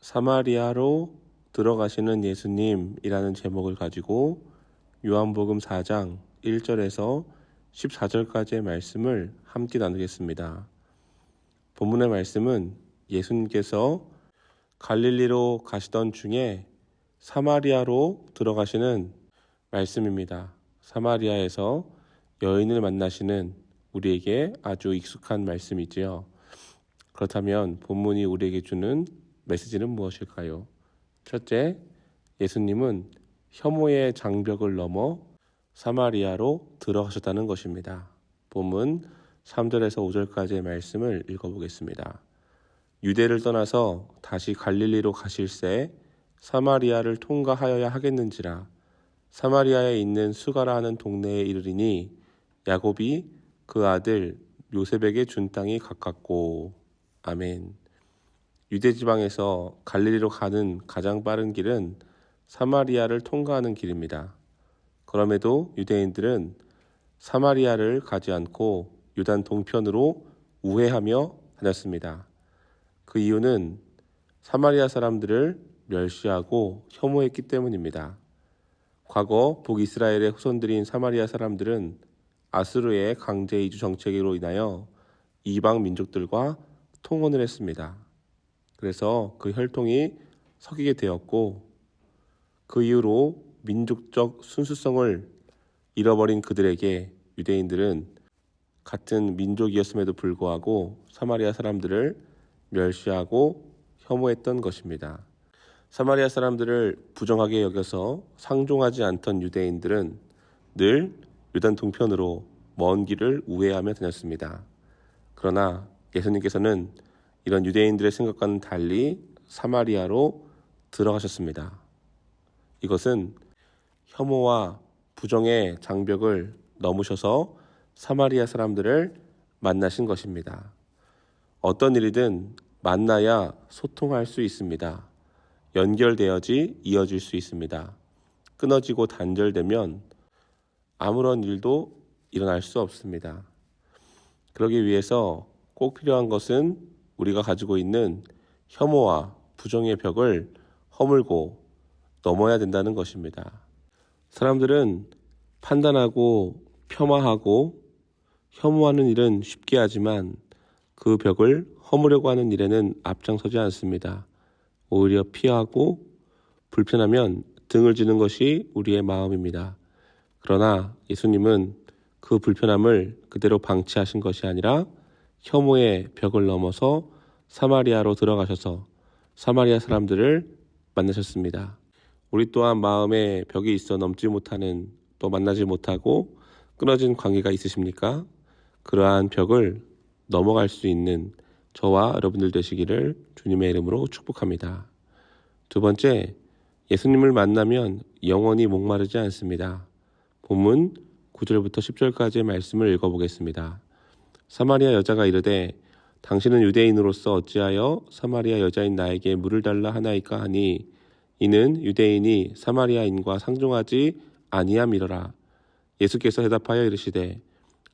사마리아로 들어가시는 예수님이라는 제목을 가지고 요한복음 4장 1절에서 14절까지의 말씀을 함께 나누겠습니다. 본문의 말씀은 예수님께서 갈릴리로 가시던 중에 사마리아로 들어가시는 말씀입니다. 사마리아에서 여인을 만나시는 우리에게 아주 익숙한 말씀이지요. 그렇다면 본문이 우리에게 주는 메시지는 무엇일까요? 첫째, 예수님은 혐오의 장벽을 넘어 사마리아로 들어가셨다는 것입니다. 본문 3절에서 5절까지의 말씀을 읽어보겠습니다. 유대를 떠나서 다시 갈릴리로 가실새 사마리아를 통과하여야 하겠는지라. 사마리아에 있는 수가라 하는 동네에 이르리니 야곱이 그 아들 요셉에게 준 땅이 가깝고. 아멘. 유대 지방에서 갈릴리로 가는 가장 빠른 길은 사마리아를 통과하는 길입니다. 그럼에도 유대인들은 사마리아를 가지 않고 요단 동편으로 우회하며 다녔습니다. 그 이유는 사마리아 사람들을 멸시하고 혐오했기 때문입니다. 과거 북이스라엘의 후손들인 사마리아 사람들은 아수르의 강제 이주 정책으로 인하여 이방 민족들과 통혼을 했습니다. 그래서 그 혈통이 섞이게 되었고, 그 이후로 민족적 순수성을 잃어버린 그들에게 유대인들은 같은 민족이었음에도 불구하고 사마리아 사람들을 멸시하고 혐오했던 것입니다. 사마리아 사람들을 부정하게 여겨서 상종하지 않던 유대인들은 늘 요단 동편으로 먼 길을 우회하며 다녔습니다. 그러나 예수님께서는 이런 유대인들의 생각과는 달리 사마리아로 들어가셨습니다. 이것은 혐오와 부정의 장벽을 넘으셔서 사마리아 사람들을 만나신 것입니다. 어떤 일이든 만나야 소통할 수 있습니다. 연결되어지 이어질 수 있습니다. 끊어지고 단절되면 아무런 일도 일어날 수 없습니다. 그러기 위해서 꼭 필요한 것은 우리가 가지고 있는 혐오와 부정의 벽을 허물고 넘어야 된다는 것입니다. 사람들은 판단하고 폄하하고 혐오하는 일은 쉽게 하지만 그 벽을 허무려고 하는 일에는 앞장서지 않습니다. 오히려 피하고 불편하면 등을 지는 것이 우리의 마음입니다. 그러나 예수님은 그 불편함을 그대로 방치하신 것이 아니라 혐오의 벽을 넘어서 사마리아로 들어가셔서 사마리아 사람들을 만나셨습니다. 우리 또한 마음에 벽이 있어 넘지 못하는, 또 만나지 못하고 끊어진 관계가 있으십니까? 그러한 벽을 넘어갈 수 있는 저와 여러분들 되시기를 주님의 이름으로 축복합니다. 두 번째, 예수님을 만나면 영원히 목마르지 않습니다. 본문 9절부터 10절까지의 말씀을 읽어보겠습니다. 사마리아 여자가 이르되 당신은 유대인으로서 어찌하여 사마리아 여자인 나에게 물을 달라 하나이까 하니 이는 유대인이 사마리아인과 상종하지 아니함이러라. 예수께서 대답하여 이르시되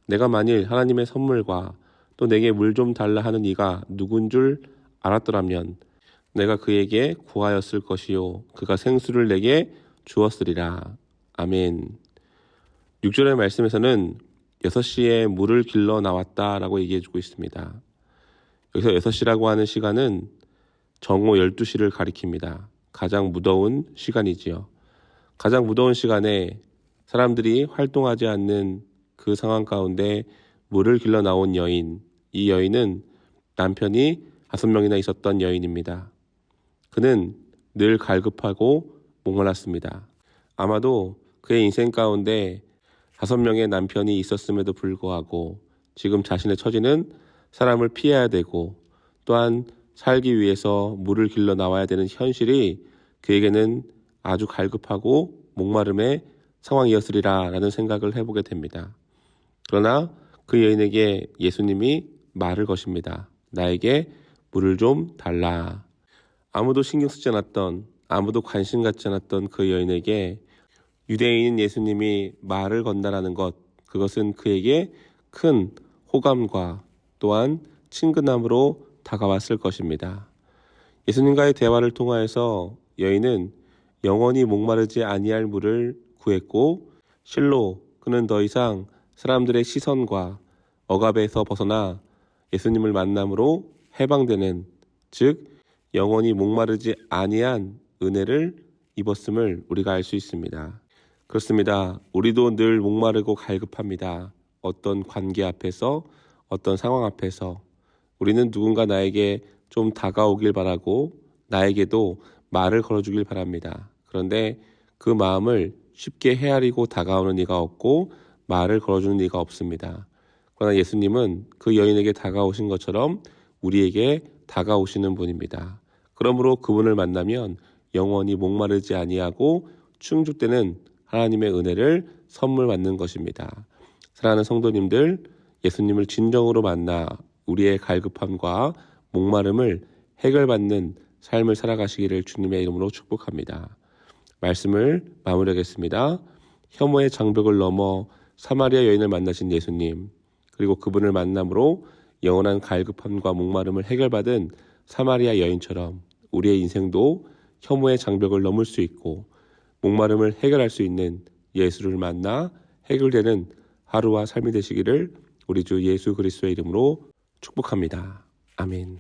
내가 만일 하나님의 선물과 또 내게 물 좀 달라 하는 이가 누군 줄 알았더라면 내가 그에게 구하였을 것이요 그가 생수를 내게 주었으리라. 아멘. 6절의 말씀에서는 6시에 물을 길러 나왔다라고 얘기해주고 있습니다. 여기서 6시라고 하는 시간은 정오 12시를 가리킵니다. 가장 무더운 시간이지요. 가장 무더운 시간에 사람들이 활동하지 않는 그 상황 가운데 물을 길러 나온 여인, 이 여인은 남편이 5명이나 있었던 여인입니다. 그는 늘 갈급하고 목말랐습니다. 아마도 그의 인생 가운데 5명의 남편이 있었음에도 불구하고 지금 자신의 처지는 사람을 피해야 되고 또한 살기 위해서 물을 길러 나와야 되는 현실이 그에게는 아주 갈급하고 목마름의 상황이었으리라 라는 생각을 해보게 됩니다. 그러나 그 여인에게 예수님이 말을 거십니다. 나에게 물을 좀 달라. 아무도 신경 쓰지 않았던, 아무도 관심 갖지 않았던 그 여인에게 유대인인 예수님이 말을 건다라는 것, 그것은 그에게 큰 호감과 또한 친근함으로 다가왔을 것입니다. 예수님과의 대화를 통하여서 여인은 영원히 목마르지 아니할 물을 구했고 실로 그는 더 이상 사람들의 시선과 억압에서 벗어나 예수님을 만남으로 해방되는, 즉 영원히 목마르지 아니한 은혜를 입었음을 우리가 알 수 있습니다. 그렇습니다. 우리도 늘 목마르고 갈급합니다. 어떤 관계 앞에서, 어떤 상황 앞에서 우리는 누군가 나에게 좀 다가오길 바라고 나에게도 말을 걸어주길 바랍니다. 그런데 그 마음을 쉽게 헤아리고 다가오는 이가 없고 말을 걸어주는 이가 없습니다. 그러나 예수님은 그 여인에게 다가오신 것처럼 우리에게 다가오시는 분입니다. 그러므로 그분을 만나면 영원히 목마르지 아니하고 충족되는 하나님의 은혜를 선물 받는 것입니다. 사랑하는 성도님들, 예수님을 진정으로 만나 우리의 갈급함과 목마름을 해결받는 삶을 살아가시기를 주님의 이름으로 축복합니다. 말씀을 마무리하겠습니다. 혐오의 장벽을 넘어 사마리아 여인을 만나신 예수님, 그리고 그분을 만남으로 영원한 갈급함과 목마름을 해결받은 사마리아 여인처럼 우리의 인생도 혐오의 장벽을 넘을 수 있고 목마름을 해결할 수 있는 예수를 만나 해결되는 하루와 삶이 되시기를 우리 주 예수 그리스도의 이름으로 축복합니다. 아멘.